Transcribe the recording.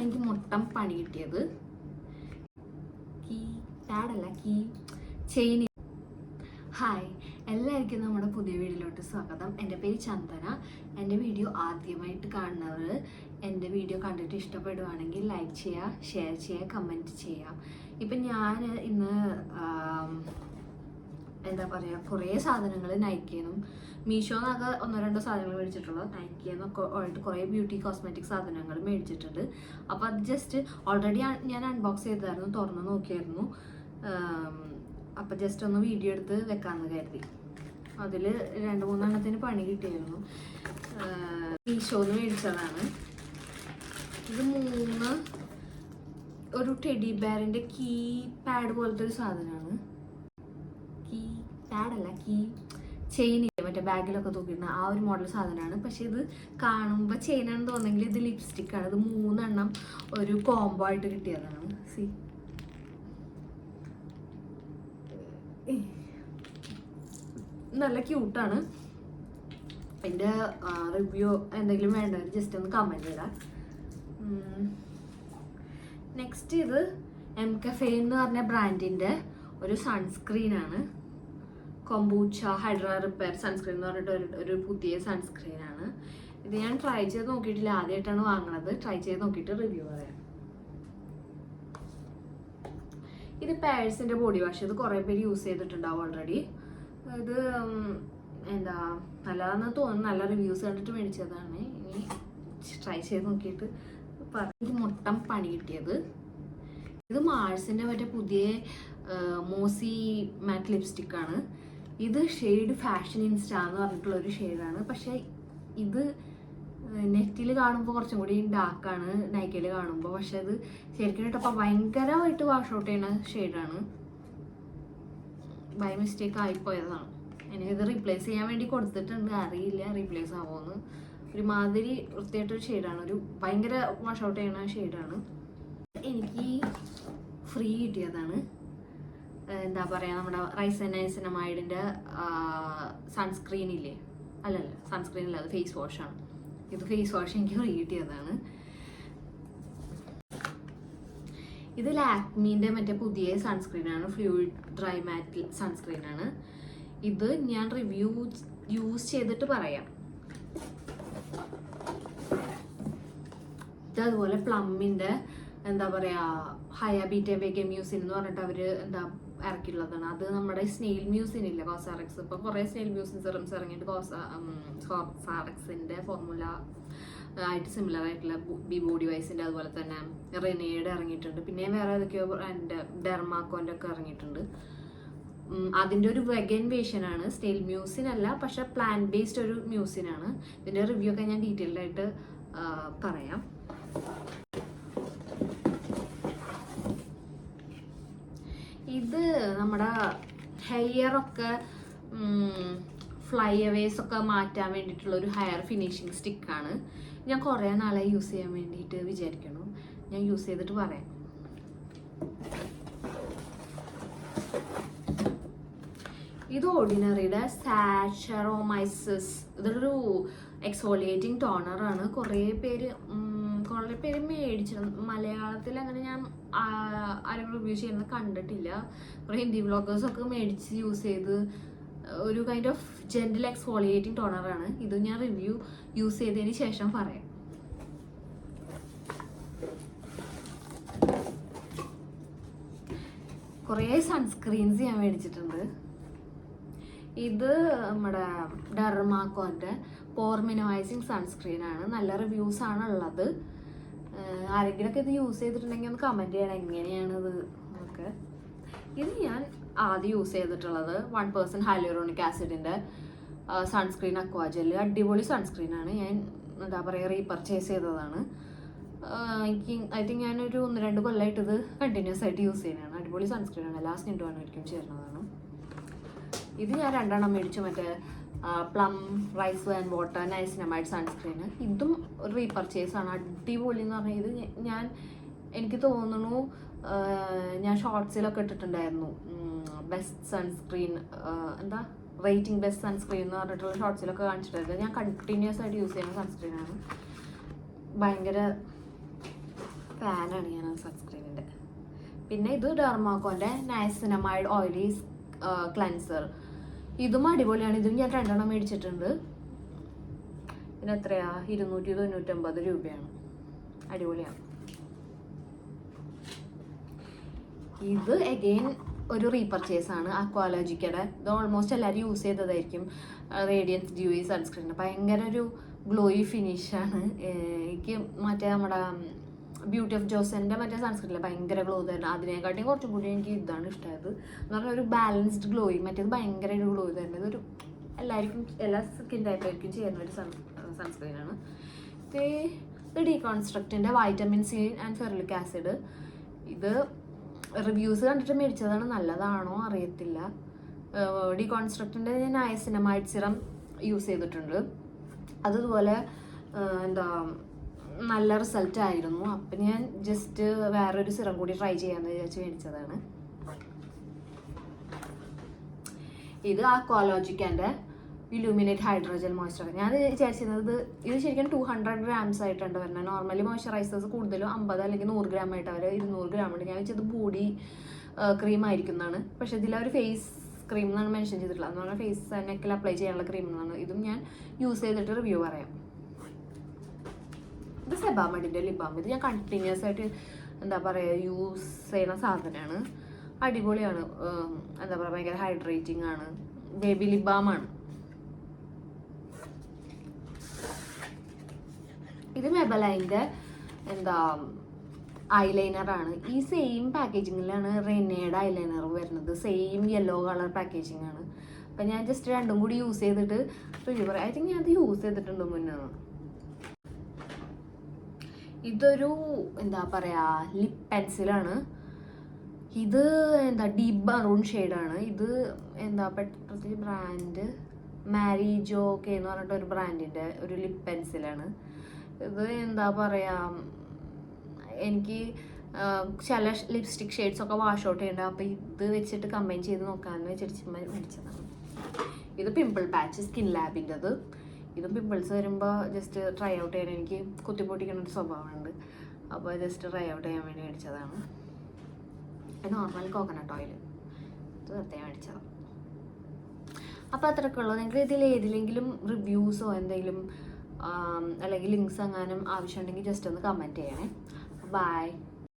എനിക്ക് മൊത്തം പണി കിട്ടിയത്. കീ പാഡല്ല, കീ ചെയിൻ. ഹായ്, എല്ലാവർക്കും നമ്മുടെ പുതിയ വീഡിയോയിലോട്ട് സ്വാഗതം. എൻ്റെ പേര് ചന്ദന. എൻ്റെ വീഡിയോ ആദ്യമായിട്ട് കാണുന്നവർ എൻ്റെ വീഡിയോ കണ്ടിട്ട് ഇഷ്ടപ്പെടുവാണെങ്കിൽ ലൈക്ക് ചെയ്യുക, ഷെയർ ചെയ്യുക, കമൻറ്റ് ചെയ്യുക. ഇപ്പം ഞാൻ ഇന്ന് എന്താ പറയുക, കുറേ സാധനങ്ങൾ നൈക്കിന്നും മീഷോന്നൊക്കെ ഒന്നോ രണ്ടോ സാധനങ്ങൾ മേടിച്ചിട്ടുള്ളൂ. നൈക്കിന്നൊക്കെ ആയിട്ട് കുറേ ബ്യൂട്ടി കോസ്മെറ്റിക് സാധനങ്ങൾ മേടിച്ചിട്ടുണ്ട്. അപ്പോൾ അത് ജസ്റ്റ് ഓൾറെഡി ഞാൻ അൺബോക്സ് ചെയ്തായിരുന്നു, തുറന്ന് നോക്കിയായിരുന്നു. അപ്പം ജസ്റ്റ് ഒന്ന് വീഡിയോ എടുത്ത് വെക്കാമെന്ന് കരുതി. അതിൽ 2-3 എണ്ണത്തിന് പണി കിട്ടിയായിരുന്നു. മീഷോന്ന് മേടിച്ചതാണ്. ഇത് 3 ഒരു ടെഡി ബെയറിൻ്റെ കീ പാഡ് പോലത്തെ ഒരു സാധനമാണ്. കീ പാഡല്ല, കീ ചെയിനില്ലേ, മറ്റേ ബാഗിലൊക്കെ തൂക്കിയിരുന്ന ആ ഒരു മോഡൽ സാധനമാണ്. പക്ഷെ ഇത് കാണുമ്പോൾ ചെയിനാണെന്ന് തോന്നുന്നെങ്കിൽ ഇത് ലിപ്സ്റ്റിക്കാണ്. ഇത് 3 എണ്ണം ഒരു കോംബോ ആയിട്ട് കിട്ടിയതാണ്. സി, നല്ല ക്യൂട്ടാണ്. അതിൻ്റെ റിവ്യൂ എന്തെങ്കിലും വേണ്ടവർ ജസ്റ്റ് ഒന്ന് കമൻറ്റ് ചെയ്താൽ. നെക്സ്റ്റ് ഇത് എംകഫേ എന്ന് പറഞ്ഞ ബ്രാൻഡിൻ്റെ ഒരു സൺസ്ക്രീനാണ്. കൊംബൂച്ച ഹൈഡ്രാ റിപ്പയർ സൺസ്ക്രീൻ എന്ന് പറഞ്ഞിട്ട് ഒരു പുതിയ സൺസ്ക്രീനാണ്. ഇത് ഞാൻ ട്രൈ ചെയ്ത് നോക്കിയിട്ടില്ല, ആദ്യമായിട്ടാണ് വാങ്ങണത്. ട്രൈ ചെയ്ത് നോക്കിയിട്ട് റിവ്യൂ പറയാം. ഇത് പേഴ്സിൻ്റെ ബോഡി വാഷ്. ഇത് കുറേ പേര് യൂസ് ചെയ്തിട്ടുണ്ടാവും ഓൾറെഡി. ഇത് എന്താ നല്ലതാണെന്ന് തോന്നുന്നു, നല്ല റിവ്യൂസ് കണ്ടിട്ട് മേടിച്ചതാണ്. ഇനി ട്രൈ ചെയ്ത് നോക്കിയിട്ട് എനിക്ക് മൊത്തം പണി കിട്ടിയത്. ഇത് മാഴ്സിൻ്റെ മറ്റേ പുതിയ മോസി മാറ്റ് ലിപ്സ്റ്റിക്കാണ്. ഇത് ഷെയ്ഡ് ഫാഷൻ ഇൻസ്റ്റാ എന്ന് പറഞ്ഞിട്ടുള്ളൊരു ഷെയ്ഡാണ്. പക്ഷേ ഇത് നെറ്റിൽ കാണുമ്പോൾ കുറച്ചും കൂടി ഡാർക്കാണ് നൈക്കയിൽ കാണുമ്പോൾ. പക്ഷെ അത് ശരിക്കും ഇട്ടപ്പോൾ ഭയങ്കരമായിട്ട് വാഷ് ഔട്ട് ചെയ്യുന്ന ഷെയ്ഡാണ്. ബൈ മിസ്റ്റേക്ക് ആയിപ്പോയതാണ്. എനിക്കിത് റീപ്ലേസ് ചെയ്യാൻ വേണ്ടി കൊടുത്തിട്ടുണ്ട്, അറിയില്ല റീപ്ലേസ് ആവുമെന്ന്. ഒരുമാതിരി വൃത്തിയായിട്ടൊരു ഷെയ്ഡാണ്, ഒരു ഭയങ്കര വാഷ് ഔട്ട് ചെയ്യുന്ന ഷെയ്ഡാണ്. എനിക്ക് ഫ്രീ കിട്ടിയതാണ്. എന്താ പറയുക, നമ്മുടെ റൈസനൈസിനമൈഡിൻ്റെ സൺസ്ക്രീൻ ഇല്ലേ, അല്ലല്ല സൺസ്ക്രീൻ അല്ല, അത് ഫേസ് വാഷാണ്. ഇത് ഫേസ് വാഷ് എനിക്ക് ഫ്രീ കിട്ടിയതാണ്. ഇത് ലാക്മീൻ്റെ മറ്റേ പുതിയ സൺസ്ക്രീനാണ്, ഫ്ലൂയിഡ് ഡ്രൈ മാറ്റ് സൺസ്ക്രീനാണ്. ഇത് ഞാൻ റിവ്യൂ യൂസ് ചെയ്തിട്ട് പറയാം. ഇത് അതുപോലെ പ്ലമ്മിൻ്റെ എന്താ പറയുക, ഹയാബീറ്റ വേഗം മ്യൂസിൻ എന്ന് പറഞ്ഞിട്ട് അവർ എന്താ ഇറക്കിയിട്ടുള്ളതാണ്. അത് നമ്മുടെ സ്നെയിൽ മ്യൂസിൻ ഇല്ല, കോസാറക്സ്. ഇപ്പോൾ കുറേ സ്നെയിൽ മ്യൂസിൻ സിറംസ് ഇറങ്ങിയിട്ട് കോസാറക്സിൻ്റെ ഫോർമുല ആയിട്ട് സിമിലർ ആയിട്ടുള്ള ബി ബോഡി വൈസിൻ്റെ അതുപോലെ തന്നെ റെനേയുടെ ഇറങ്ങിയിട്ടുണ്ട്. പിന്നെ വേറെ ഏതൊക്കെയോ എൻ്റെ ഡെർമാക്കോൻ്റെ ഒക്കെ ഇറങ്ങിയിട്ടുണ്ട്. അതിൻ്റെ ഒരു വെഗൻ വേഷനാണ്, സ്നെയിൽ മ്യൂസിൻ അല്ല, പക്ഷെ പ്ലാന്റ് ബേസ്ഡ് ഒരു മ്യൂസിനാണ്. ഇതിൻ്റെ റിവ്യൂ ഒക്കെ ഞാൻ ഡീറ്റെയിൽഡ് ആയിട്ട് പറയാം. ഇത് നമ്മുടെ ഹെയറൊക്കെ ഫ്ലൈ അവേസ് ഒക്കെ മാറ്റാൻ വേണ്ടിയിട്ടുള്ള ഒരു ഹെയർ ഫിനിഷിങ് സ്റ്റിക്കാണ്. ഞാൻ കുറേ നാളായി യൂസ് ചെയ്യാൻ വേണ്ടിയിട്ട് വിചാരിക്കണം. ഞാൻ യൂസ് ചെയ്തിട്ട് പറയാം. ഇത് ഓർഡിനറിയുടെ സാച്ചറോമൈസിസ്. ഇതൊരു എക്സ്ഫോളിയേറ്റിംഗ് ടോണറാണ്. കുറേ പേര് മേടിച്ചിരുന്നു. മലയാളത്തിൽ അങ്ങനെ ഞാൻ ആരും റിവ്യൂ ചെയ്യുന്നത് കണ്ടിട്ടില്ല. കുറേ ഹിന്ദി വ്ളോഗേഴ്സൊക്കെ മേടിച്ച് യൂസ് ചെയ്ത് ഒരു കൈൻഡ് ഓഫ് ജെന്റിൽ എക്സ്ഫോളിയേറ്റിംഗ് ടോണറാണ്. ഇത് ഞാൻ റിവ്യൂ യൂസ് ചെയ്തതിന് ശേഷം പറയാം. കുറേ സൺസ്ക്രീൻസ് ഞാൻ മേടിച്ചിട്ടുണ്ട്. ഇത് നമ്മുടെ ഡെർമാക്കോൻ്റെ പോർ മിനിമൈസിങ് സൺസ്ക്രീനാണ്. നല്ല റിവ്യൂസാണ് ഉള്ളത്. ആരെങ്കിലുമൊക്കെ ഇത് യൂസ് ചെയ്തിട്ടുണ്ടെങ്കിൽ ഒന്ന് കമൻറ്റ് ചെയ്യണം എങ്ങനെയാണിത് ഒക്കെ. ഇത് ഞാൻ ആദ്യം യൂസ് ചെയ്തിട്ടുള്ളത് 1% ഹൈലൂറോണിക് ആസിഡിൻ്റെ സൺസ്ക്രീൻ അക്വാജെൽ. അടിപൊളി സൺസ്ക്രീനാണ്. ഞാൻ എന്താ പറയുക റീപർച്ചേസ് ചെയ്തതാണ്. ഐ തിങ്ക് ഞാനൊരു 1-2 കൊല്ലമായിട്ട് ഇത് കണ്ടിന്യൂസ് ആയിട്ട് യൂസ് ചെയ്യുന്നതാണ്. അടിപൊളി സൺസ്ക്രീനാണ്. ലാസ്റ്റ് ഇൻഡുവാനായിരിക്കും ചേരുന്നതാണ്. ഇത് ഞാൻ 2 എണ്ണം മേടിച്ചു. മറ്റേ പ്ലം റൈസ് ആൻഡ് വാട്ടർ നൈസിനമൈഡ് സൺസ്ക്രീന്. ഇതും ഒരു റീപർച്ചേസ് ആണ്. അടിപൊളി എന്ന് പറഞ്ഞാൽ ഇത് എനിക്ക് തോന്നുന്നു ഞാൻ ഷോർട്സിലൊക്കെ ഇട്ടിട്ടുണ്ടായിരുന്നു. ബെസ്റ്റ് സൺസ്ക്രീൻ എന്താ റേറ്റിംഗ് ബെസ്റ്റ് സൺസ്ക്രീൻ എന്ന് പറഞ്ഞിട്ടുള്ള ഷോർട്സിലൊക്കെ കാണിച്ചിട്ടുണ്ടായിരുന്നു. ഞാൻ കണ്ടിന്യൂസ് ആയിട്ട് യൂസ് ചെയ്യുന്ന സൺസ്ക്രീനാണ്. ഭയങ്കര ഫാനാണ് ഞാൻ ആ സൺസ്ക്രീനിൻ്റെ. പിന്നെ ഇത് ഡെർമാക്കോൻ്റെ നയസിനമൈഡ് ഓയിലി ക്ലൻസർ. ഇതും അടിപൊളിയാണ്. ഇതും ഞാൻ 2 മേടിച്ചിട്ടുണ്ട്. ഇതിന് എത്രയാ? 299 രൂപയാണ്. അടിപൊളിയാണ്. ഇത് എഗെയിൻ ഒരു റീപർച്ചേസ് ആണ്. അക്വാലോജിക്കയുടെ. ഇത് ഓൾമോസ്റ്റ് എല്ലാവരും യൂസ് ചെയ്തതായിരിക്കും. Radiance dewy sunscreen. ഭയങ്കര ഒരു ഗ്ലോയി ഫിനിഷാണ്. എനിക്ക് മറ്റേ നമ്മുടെ ബ്യൂട്ടി ഓഫ് ജോസൻ്റെ മറ്റേ സൺസ്ക്രീനിൽ ഭയങ്കര ഗ്ലോ തരുന്നത്. അതിനെക്കാട്ടിയും കുറച്ചും കൂടി എനിക്ക് ഇതാണ് ഇഷ്ടമായത്. എന്ന് പറഞ്ഞാൽ ഒരു ബാലൻസ്ഡ് ഗ്ലോയി. മറ്റേത് ഭയങ്കര ഒരു ഗ്ലോ തരുന്നത്. ഒരു എല്ലാവർക്കും എല്ലാ സ്കിൻ ടൈപ്പായിരിക്കും ചെയ്യുന്ന ഒരു സൺസ്ക്രീനാണ്. ഇത് ഡീകോൺസ്ട്രക്റ്റിൻ്റെ വൈറ്റമിൻ സി ആൻഡ് ഫെറിലിക് ആസിഡ്. ഇത് റിവ്യൂസ് കണ്ടിട്ട് മേടിച്ചതാണ്. നല്ലതാണോ അറിയത്തില്ല. ഡീകോൺസ്ട്രക്റ്റിൻ്റെ ഞാൻ നയസിനമൈഡ് സിറം യൂസ് ചെയ്തിട്ടുണ്ട്. അതുപോലെ നല്ല റിസൾട്ട് ആയിരുന്നു. അപ്പം ഞാൻ ജസ്റ്റ് വേറൊരു സിറം കൂടി ട്രൈ ചെയ്യാമെന്ന് വിചാരിച്ച് മേടിച്ചതാണ്. ഇത് അക്വാലോജിക്കൻ്റെ ഇലൂമിനേറ്റ് ഹൈഡ്രോജൽ മോയ്സ്ചറൈസർ. ഞാൻ വിചാരിച്ചിരുന്നത് ഇത് ശരിക്കും 200 grams ആയിട്ടുണ്ട് വരുന്നത്. നോർമലി മോയ്സ്ചറൈസേഴ്സ് കൂടുതലും 50 അല്ലെങ്കിൽ 100 gram ആയിട്ട് അവർ 200 gram ഉണ്ട്. ഞാൻ വെച്ചത് ബോഡി ക്രീം ആയിരിക്കുന്നതാണ്. പക്ഷെ ഇതിലൊരു ഫേസ് ക്രീം എന്നാണ് മെൻഷൻ ചെയ്തിട്ടുള്ളത്. എന്ന് പറഞ്ഞാൽ ഫേസ് നെക്കിൽ അപ്ലൈ ചെയ്യാനുള്ള ക്രീം എന്നാണ്. ഇതും ഞാൻ യൂസ് ചെയ്തിട്ട് റിവ്യൂ പറയാം. ഇത് സെബാമെഡിൻ്റെ ലിപ് ബാം. ഇത് ഞാൻ കണ്ടിന്യൂസ് ആയിട്ട് എന്താ പറയുക യൂസ് ചെയ്യുന്ന സാധനമാണ്. അടിപൊളിയാണ്. എന്താ പറയുക ഭയങ്കര ഹൈഡ്രേറ്റിംഗ് ആണ്. ബേബി ലിപ് ബാമാണ്. ഇത് മെബലൈൻ്റെ ഐലൈനറാണ്. ഈ സെയിം പാക്കേജിങ്ങിലാണ് റെനയുടെ ഐലൈനർ വരുന്നത്. സെയിം യെല്ലോ കളർ പാക്കേജിങ് ആണ്. അപ്പം ഞാൻ ജസ്റ്റ് രണ്ടും കൂടി യൂസ് ചെയ്തിട്ട് റിവ്യൂ പറയാം. ഐ തിങ്ക് ഞാൻ അത് യൂസ് ചെയ്തിട്ടുണ്ട് മുന്നേ. ഇതൊരു എന്താ പറയുക ലിപ് പെൻസിലാണ്. ഇത് ഡീപ്പ് മറൂൺ ഷെയ്ഡാണ്. ഇത് പെട്ടെന്ന് ബ്രാൻഡ് മാരിജോക്കെ എന്ന് പറഞ്ഞിട്ട് ഒരു ബ്രാൻഡിൻ്റെ ഒരു ലിപ് പെൻസിലാണ്. ഇത് എനിക്ക് ചില ലിപ്സ്റ്റിക് ഷെയ്ഡ്സൊക്കെ വാഷ് ഔട്ട് ചെയ്യേണ്ട. അപ്പോൾ ഇത് വെച്ചിട്ട് കമ്പൈൻ ചെയ്ത് നോക്കാമെന്ന് വെച്ചിട്ട് മേടിച്ചതാണ്. ഇത് പിമ്പിൾ പാച്ച് സ്കിൻ ലാബിൻ്റെത്. ഇതും പിമ്പിൾസ് വരുമ്പോൾ ജസ്റ്റ് ട്രൈ ഔട്ട് ചെയ്യാൻ എനിക്ക് കുത്തിപ്പൊട്ടിക്കുന്ന ഒരു സ്വഭാവമുണ്ട്. അപ്പോൾ ജസ്റ്റ് ട്രൈ ഔട്ട് ചെയ്യാൻ വേണ്ടി മേടിച്ചതാണ്. Normal coconut oil. ഇത് വെറുതെ മേടിച്ചതാണ്. അപ്പോൾ അത്രയൊക്കെ ഉള്ളൂ. നിങ്ങൾക്ക് ഇതിൽ ഏതിലെങ്കിലും റിവ്യൂസോ എന്തെങ്കിലും അല്ലെങ്കിൽ ലിങ്ക്സ് എങ്ങാനും ആവശ്യമുണ്ടെങ്കിൽ ജസ്റ്റ് ഒന്ന് കമൻറ്റ് ചെയ്യണേ. ബൈ.